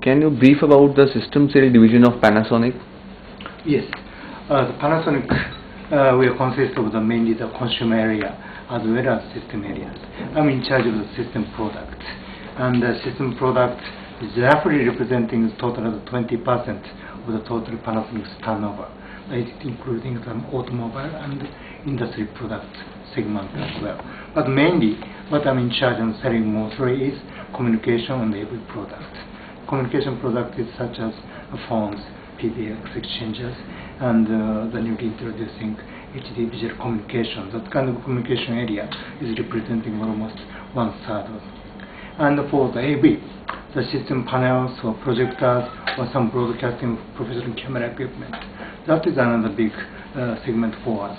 Can you brief about the system sale division of Panasonic? Yes, the Panasonic will consist of mainly the consumer area as well as system areas. I'm in charge of the system product, and the system product is roughly representing the total of 20% of the total Panasonic's turnover, including some automobile and industry product segment as well. But mainly, what I'm in charge of selling mostly is communication and AV product. Communication product is such as phones, PBX exchangers, and the newly introducing HD visual communication. That kind of communication area is representing almost 1/3. And for the AV, the system panels or projectors or some broadcasting professional camera equipment, that is another big segment for us.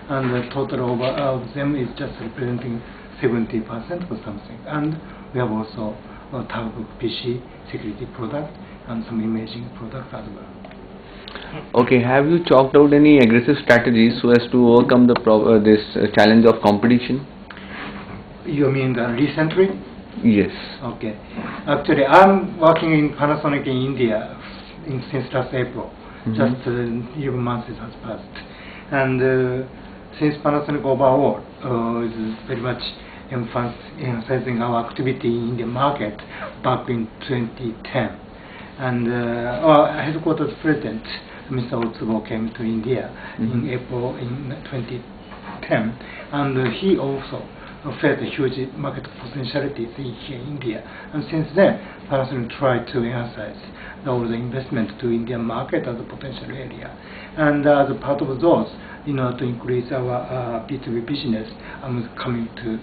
And the total of them is just representing 70% or something. And we have also a tablet PC security product and some imaging product as well. Okay, have you chalked out any aggressive strategies so as to overcome the this challenge of competition? You mean recently? Yes. Okay. Actually, I'm working in Panasonic in India since last April. Just 11 months has passed. And since Panasonic overall is very much emphasizing our activity in the market back in 2010. And our headquarters president, Mr. Otsubo, came to India in April in 2010, and he also felt a huge market potentialities here in India. And since then, Panasonic tried to emphasize all the investment to Indian market as a potential area. And as a part of those, in order to increase our B2B business, I'm coming to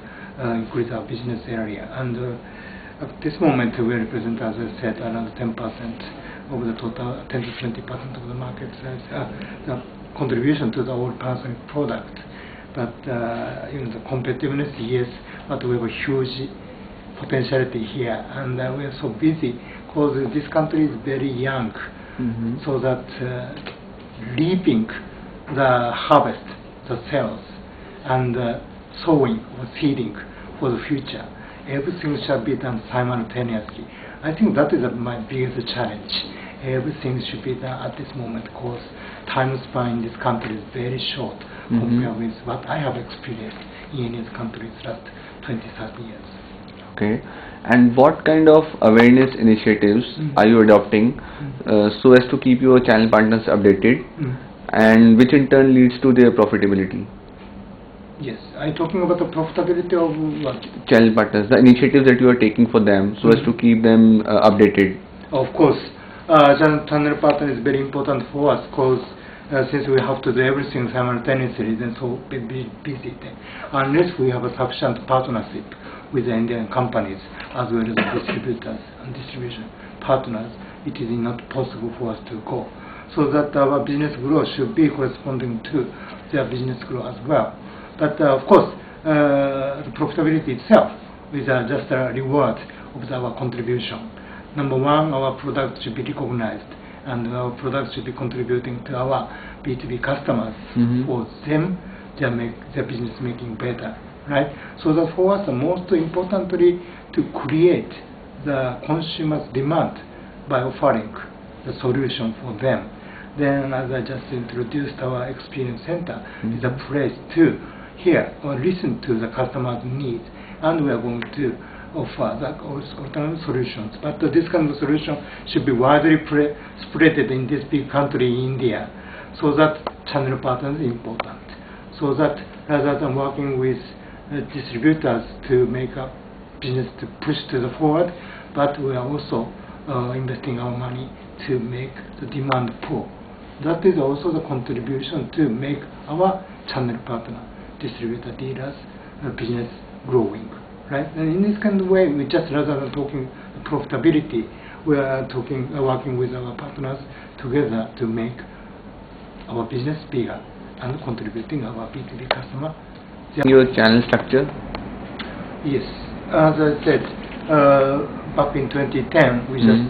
increase our business area. And at this moment, we represent, as I said, around 10% of the total, 10 to 20% of the market size, the contribution to the whole Panasonic product. But the competitiveness, yes, but we have a huge potentiality here, and we are so busy because this country is very young, so that reaping the harvest, the sales, and sowing or seeding for the future, everything shall be done simultaneously. I think that is my biggest challenge. Everything should be done at this moment because time span in this country is very short compared with what I have experienced in these countries last 20-30 years. Okay. And what kind of awareness initiatives are you adopting so as to keep your channel partners updated, and which in turn leads to their profitability? Yes, I'm talking about the profitability of what? Channel partners, the initiatives that you are taking for them so as to keep them updated. Of course, channel partner is very important for us because since we have to do everything simultaneously, then so busy then. Unless we have a sufficient partnership with the Indian companies as well as the distributors and distribution partners, it is not possible for us to go. So that our business growth should be corresponding to their business growth as well. But of course, the profitability itself is just a reward of our contribution. Number one, our product should be recognized, and our product should be contributing to our B2B customers. For them, their business making better, right? So that for us, most importantly, to create the consumer's demand by offering the solution for them. Then, as I just introduced, our experience center is a place to hear or listen to the customer's needs, and we are going to offer the alternative solutions. But this kind of solution should be widely spread in this big country, India, so that channel partners is important. So that rather than working with distributors to make a business to push to the forward, but we are also investing our money to make the demand pull. That is also the contribution to make our channel partner, distributor, dealers, business growing, right? And in this kind of way, we just rather than talking profitability, we are working with our partners together to make our business bigger and contributing our B2B customer. Your channel structure? Yes, as I said, back in 2010, we just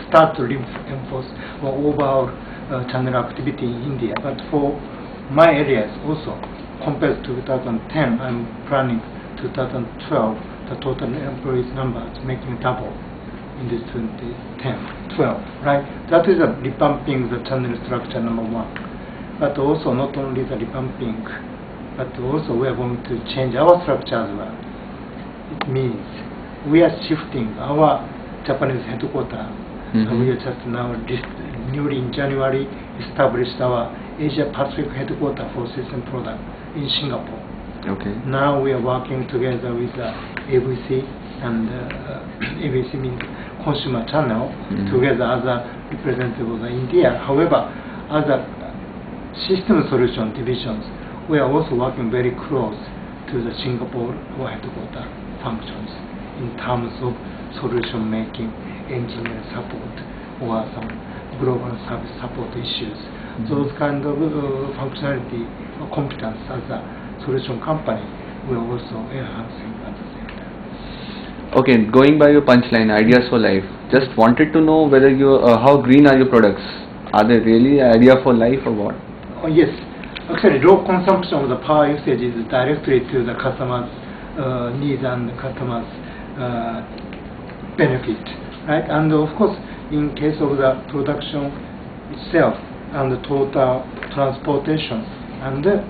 start to reinforce our overall channel activity in India. But for my areas also, compared to 2010, I'm planning 2012, the total employees number is making double in this 2012, right? That is revamping the channel structure number one. But also not only the revamping, but also we are going to change our structure as well. It means we are shifting our Japanese headquarters. We are just now newly in January established our Asia Pacific headquarters for system product in Singapore. Okay. Now we are working together with ABC, and ABC means consumer channel, together as a representative of India. However, as a system solution divisions, we are also working very close to the Singapore headquarters functions in terms of solution making, engineering support, or some global service support issues. Those kind of functionality or competence as a solution company we are also enhancing at the same time. Okay, going by your punchline, ideas for life. Just wanted to know whether how green are your products? Are they really idea for life or what? Oh, yes, actually low consumption of the power usage is directly to the customer's needs and the customer's benefit, right? And of course, in case of the production itself and the total transportation and the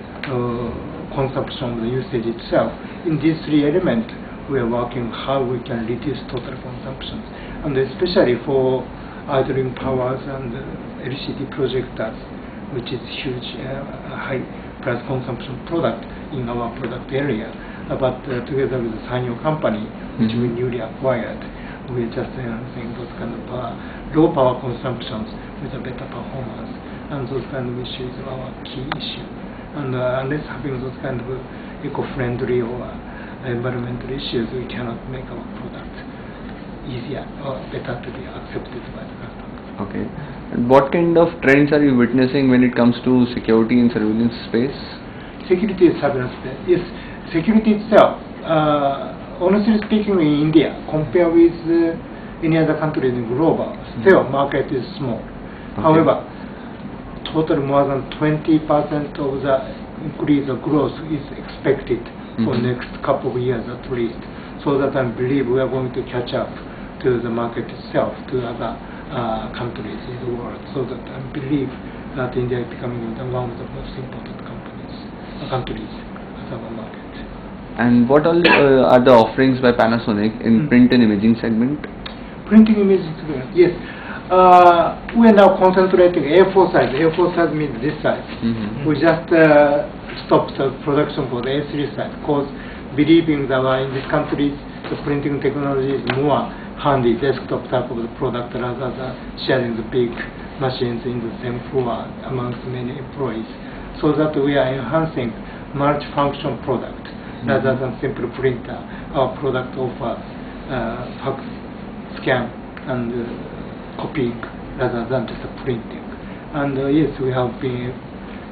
consumption of the usage itself, in these three elements, we are working how we can reduce total consumption, and especially for idling powers and LCD projectors, which is huge high price consumption product in our product area. But together with the Sanyo company, which we newly acquired, we are just enhancing those kind of low power consumptions with a better performance, and those kind of issues are our key issue. And unless having those kind of eco-friendly or environmental issues, we cannot make our product easier or better to be accepted by the customer. Okay. And what kind of trends are you witnessing when it comes to security and surveillance space? Security and surveillance space. Yes, security itself, honestly speaking, in India, compared with any other country in global, still market is small. Okay. However, total more than 20% of the increase of growth is expected for next couple of years at least. So that I believe we are going to catch up to the market itself, to other countries in the world. So that I believe that India is becoming one of the most important countries as our market. And what all are the offerings by Panasonic in print and imaging segment? Printing imaging segment, yes. We are now concentrating A4 size. A4 size means this size. We just stopped the production for the A3 size because believing that in these countries the printing technology is more handy desktop type of the product rather than sharing the big machines in the same floor amongst many employees. So that we are enhancing multi-function product rather than simple printer. Our product offers fax, scan, and copying rather than just printing. And yes, we have been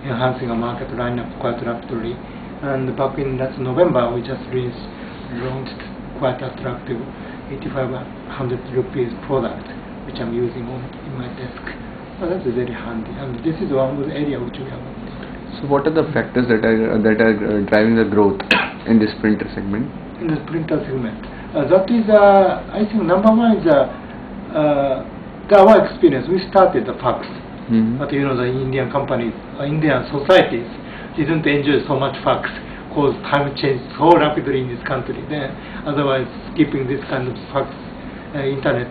enhancing our market lineup quite rapidly. And back in last November, we just launched quite attractive 8,500 rupees product, which I'm using in my desk. So that's very handy. And this is one of the areas which we have. So what are the factors that are driving the growth in this printer segment? In the printer segment, that is, I think number one is our experience. We started the fax, but you know the Indian companies, Indian societies didn't enjoy so much fax because time changed so rapidly in this country. Then otherwise, keeping this kind of fax, internet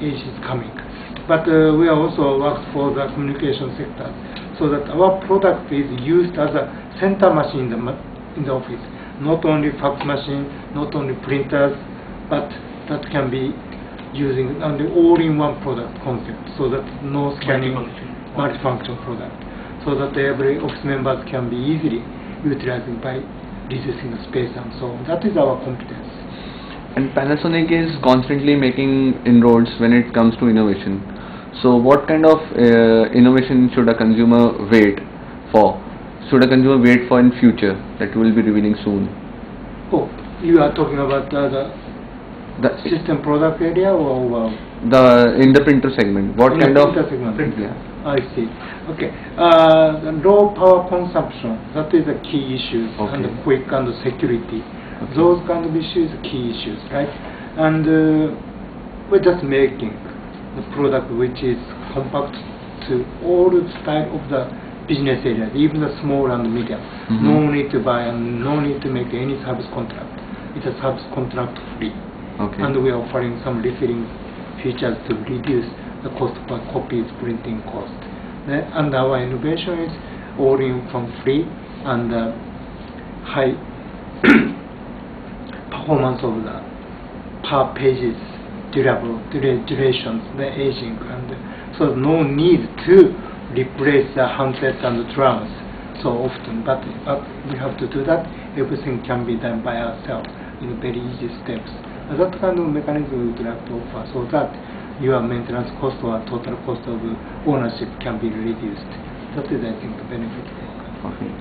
age is coming. But we are also worked for the communication sector, so that our product is used as a center machine in the office. Not only fax machine, not only printers, but that can be using an all-in-one product concept, so that no scanning, multifunction product, so that every office members can be easily utilized by reducing the space and so on. That is our competence. And Panasonic is constantly making inroads when it comes to innovation. So what kind of innovation should a consumer wait for? Should a consumer wait for in future that you will be revealing soon? Oh, you are talking about the system product area or in the printer segment? What in kind the of printer segment? Yeah. I see. Okay. The low power consumption, that is a key issue, and the quick and the security. Those kind of issues are key issues, right? And we're just making the product which is compact to all style of the business areas, even the small and medium. No need to buy and no need to make any service contract. It's a service contract free. Okay. And we are offering some refilling features to reduce the cost per copies printing cost. And our innovation is all in from free and high performance of the per pages durations, the aging, and so no need to replace the handsets and the drums so often. But we have to do that. Everything can be done by ourselves in very easy steps. And that kind of mechanism we would like to offer, so that your maintenance cost or total cost of ownership can be reduced. That is, I think, the benefit. Okay.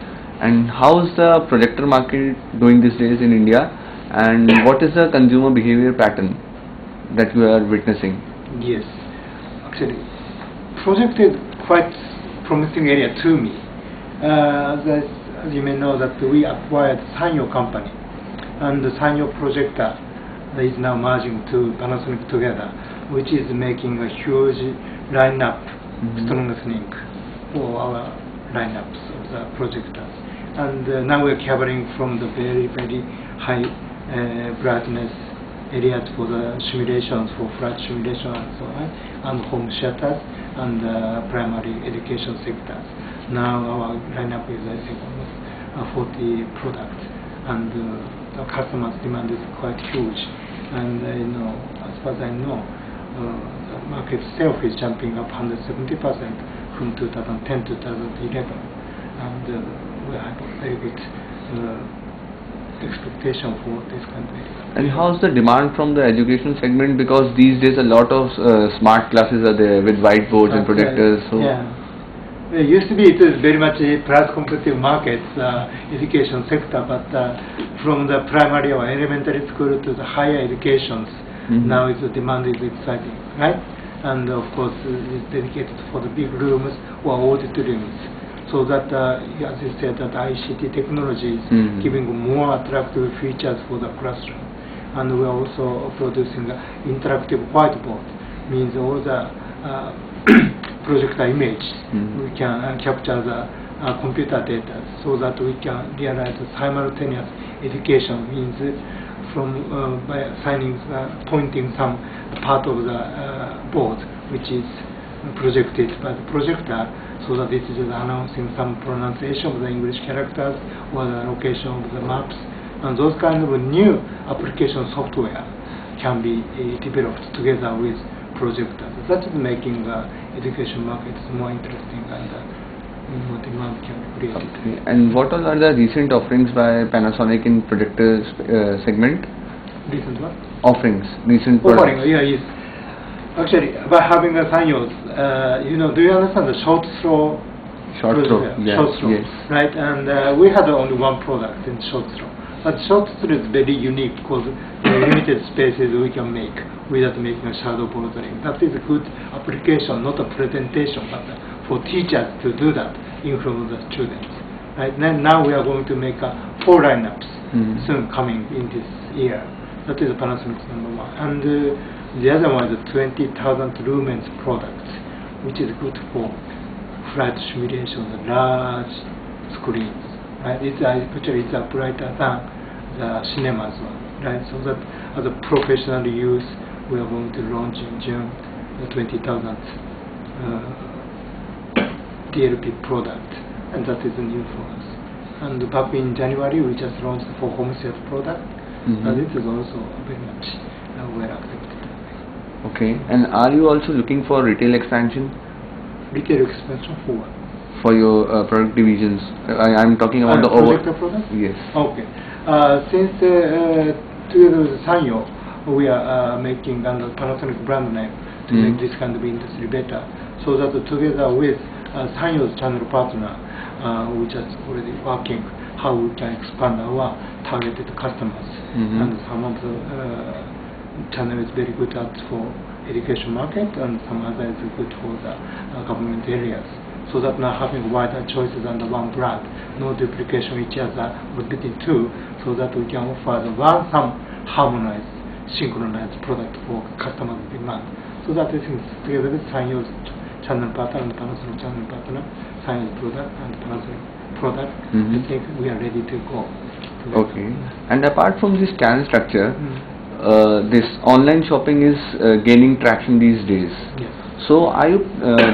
And how is the projector market doing these days in India? And what is the consumer behavior pattern that you are witnessing? Yes, actually, project is quite promising area to me. As you may know, that we acquired Sanyo company, and the Sanyo projector is now merging to Panasonic together, which is making a huge lineup, strengthening for our lineups of the projectors. And now we're covering from the very, very high brightness areas for the simulations, for flat simulation and so on, and home shutters and primary education sectors. Now our lineup is, I think, almost 40 products, and the customers' demand is quite huge. And as far as I know, the market itself is jumping up 170% from 2010 to 2011, and we have a very good expectation for this kind of area. And how's the demand from the education segment? Because these days a lot of smart classes are there with whiteboards and projectors. So yeah. It used to be it is very much a price competitive market, education sector, but from the primary or elementary school to the higher educations, now the demand is exciting, right? And of course it's dedicated for the big rooms or auditoriums, so that as you said, that ICT technology is giving more attractive features for the classroom. And we are also producing interactive whiteboard, means all the projector image, we can capture the computer data, so that we can realize the simultaneous education, means from by assigning pointing some part of the board which is projected by the projector, so that it is announcing some pronunciation of the English characters or the location of the maps, and those kind of new application software can be developed together with projectors. That is making the education markets more interesting, and more demand can be created. Okay. And what all are the recent offerings by Panasonic in projector segment? Recent what? Offerings, recent Offering, products. yeah, yes. Actually, by having the Sanyos, do you understand the short throw? Short throw, yes, short throw, yes. right? And we had only one product in short throw. But short throw is very unique because the limited spaces we can make without making a shadow bordering. That is a good application, not a presentation, but for teachers to do that in front of the students. Right? Then now we are going to make 4 lineups soon coming in this year. That is Panasonic's number 1. And the other one is a 20,000 lumens product, which is good for flight simulations, large screens. Right? Actually, it's brighter than the cinemas one. Right? So that as a professional use, we are going to launch in June the 20,000 DLP product, and that is new for us. And back in January, we just launched for home safe product, and it is also very much well accepted. Okay. And are you also looking for retail expansion? Retail expansion for what? For your product divisions. I'm talking about the projector product? Yes. Okay. Since together with Sanyo, we are making under Panasonic brand name to make this kind of industry better, so that together with Sanyo's channel partner, we just already working how we can expand our targeted customers, and some of the channel is very good at for education market, and some other is good for the government areas. So that now having wider choices under one brand, no duplication each other, but between two, so that we can offer the some harmonized synchronize product for customer demand. So that I think together with Sanyo's channel partner and Panasonic channel partner, Sanyo's product and Panasonic product, I think we are ready to go. Okay. And apart from this channel structure, this online shopping is gaining traction these days. Yes. So are you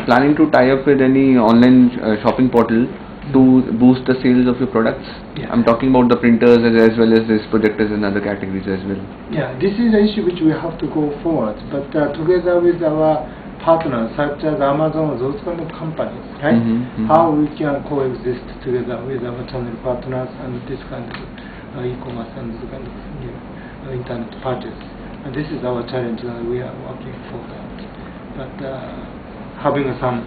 planning to tie up with any online shopping portal to boost the sales of your products? Yeah. I'm talking about the printers as well as this projectors and other categories as well. Yeah, this is an issue which we have to go forward, but together with our partners such as Amazon, those kind of companies, right? How we can coexist together with our channel partners and this kind of e-commerce and this kind of internet purchase. And this is our challenge and we are working for that. But having some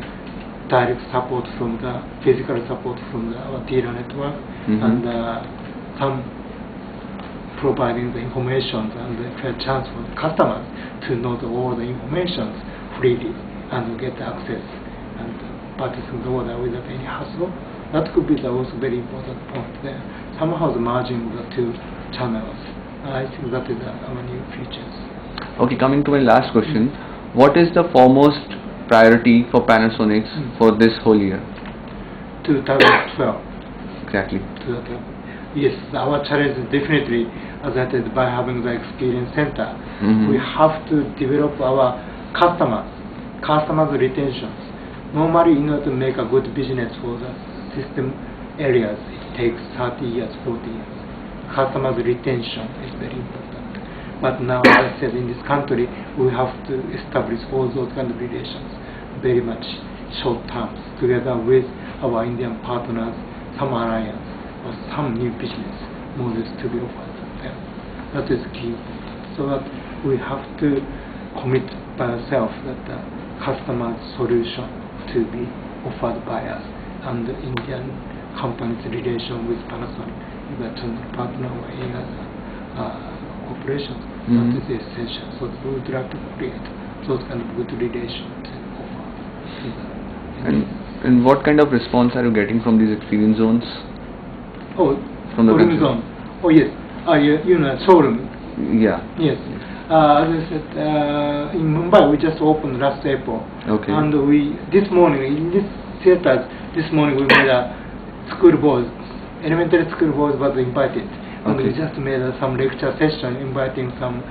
direct support from the physical support from our dealer network and some providing the information and the fair chance for the customers to know all the information freely and get access and purchasing the order without any hassle. That could be the also very important point there. Somehow the merging of the two channels. I think that is our new features. Okay, coming to my last question. What is the foremost priority for Panasonic for this whole year? 2012. Exactly. 2012. Yes, our challenge is definitely, as I said, by having the experience center, we have to develop our customers' retentions. Normally, in order to make a good business for the system areas, it takes 30 years, 40 years. Customers' retention is very important. But now, as I said, in this country, we have to establish all those kind of relations, very much short terms, together with our Indian partners, some alliance, or some new business models to be offered to them. That is key. So that we have to commit by ourselves that the customer solution to be offered by us and the Indian company's relation with Panasonic, either channel partner or any other corporations. That is essential. So we would like to create those kind of good relations to offer. And what kind of response are you getting from these experience zones? Oh, from the zone. Oh yes. You know, showroom. Yeah. Yes. As I said, in Mumbai we just opened last April. Okay. And we this morning in this theater this morning we made a school board, elementary school board was invited. And we just made some lecture session inviting some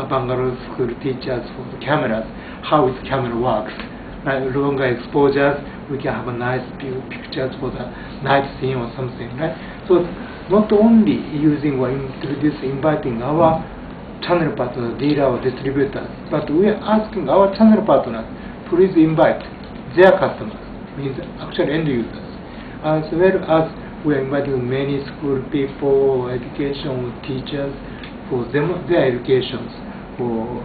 Bangalore school teachers for the cameras, how the camera works. Longer exposures, we can have a nice view pictures for the night scene or something, right? So not only using or inviting our channel partners, dealer or distributors, but we are asking our channel partners, please invite their customers, means actual end users, as well as we are inviting many school people, education teachers for them, their educations, for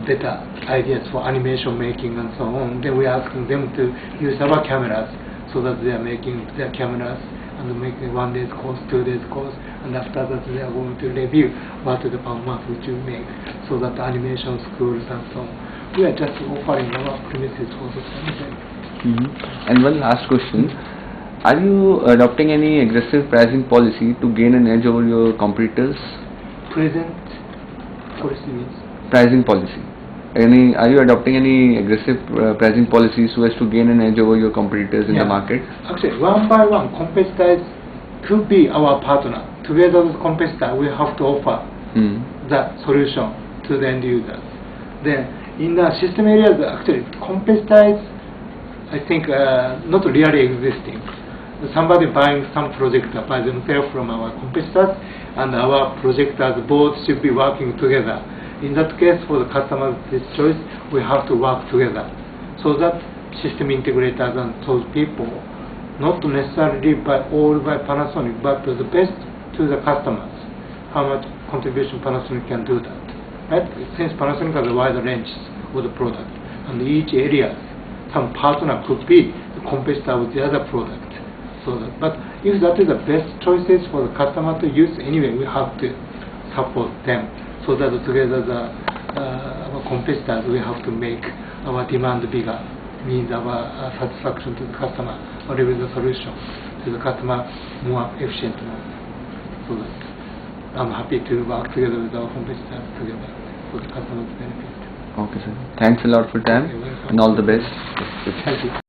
better ideas for animation making and so on. Then we are asking them to use our cameras so that they are making their cameras and making 1 day's course, 2 days course, and after that they are going to review what is the performance which you make, so that animation schools and so on. We are just offering our premises for the same. And one last question. Are you adopting any aggressive pricing policy to gain an edge over your competitors? Present policy means? Pricing policy. Are you adopting any aggressive pricing policies so as to gain an edge over your competitors in the market? Actually, one by one, competitors could be our partner. Together with competitor, we have to offer the solution to the end users. Then, in the system areas, actually, competitors, I think, not really existing. Somebody buying some projector by themselves from our competitors, and our projectors both should be working together. In that case, for the customer's choice, we have to work together, so that system integrators and those people, not necessarily by Panasonic, but the best to the customers, how much contribution Panasonic can do that. Right? Since Panasonic has a wide range of the product, and each area, some partner could be the competitor with the other product. So that, but if that is the best choices for the customer to use, anyway, we have to support them, so that together our competitors, we have to make our demand bigger, means our satisfaction to the customer, or even the solution to the customer more efficient. So that I'm happy to work together with our competitors together for the customer's benefit. Okay, sir. Thanks a lot for your time Okay, welcome. and all the best. Thank you.